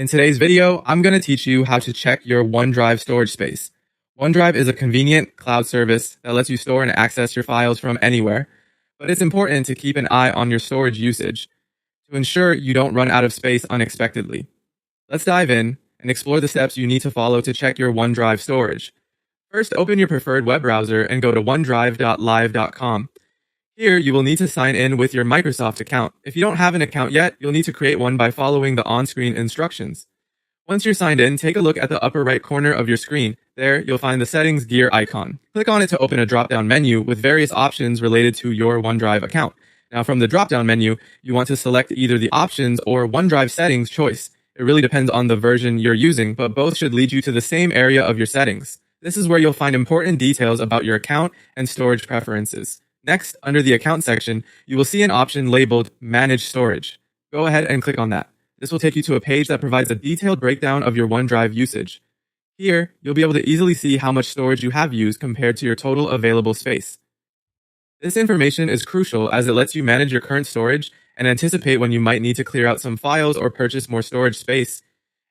In today's video, I'm going to teach you how to check your OneDrive storage space. OneDrive is a convenient cloud service that lets you store and access your files from anywhere, but it's important to keep an eye on your storage usage to ensure you don't run out of space unexpectedly. Let's dive in and explore the steps you need to follow to check your OneDrive storage. First, open your preferred web browser and go to onedrive.live.com. Here, you will need to sign in with your Microsoft account. If you don't have an account yet, you'll need to create one by following the on-screen instructions. Once you're signed in, take a look at the upper right corner of your screen. There, you'll find the Settings gear icon. Click on it to open a drop-down menu with various options related to your OneDrive account. Now, from the drop-down menu, you want to select either the Options or OneDrive Settings choice. It really depends on the version you're using, but both should lead you to the same area of your settings. This is where you'll find important details about your account and storage preferences. Next, under the Account section, you will see an option labeled Manage Storage. Go ahead and click on that. This will take you to a page that provides a detailed breakdown of your OneDrive usage. Here, you'll be able to easily see how much storage you have used compared to your total available space. This information is crucial as it lets you manage your current storage and anticipate when you might need to clear out some files or purchase more storage space.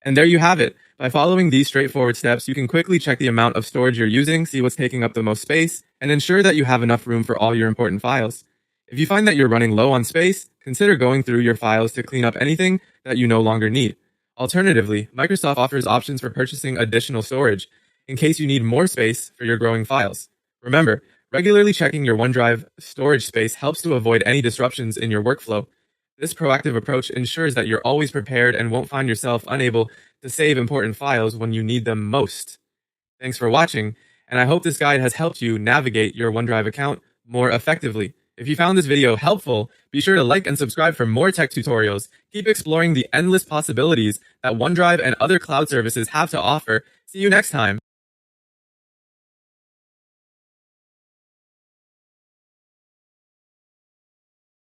And there you have it. By following these straightforward steps, you can quickly check the amount of storage you're using, see what's taking up the most space, and ensure that you have enough room for all your important files. If you find that you're running low on space, consider going through your files to clean up anything that you no longer need. Alternatively, Microsoft offers options for purchasing additional storage in case you need more space for your growing files. Remember, regularly checking your OneDrive storage space helps to avoid any disruptions in your workflow. This proactive approach ensures that you're always prepared and won't find yourself unable to save important files when you need them most. Thanks for watching, and I hope this guide has helped you navigate your OneDrive account more effectively. If you found this video helpful, be sure to like and subscribe for more tech tutorials. Keep exploring the endless possibilities that OneDrive and other cloud services have to offer. See you next time.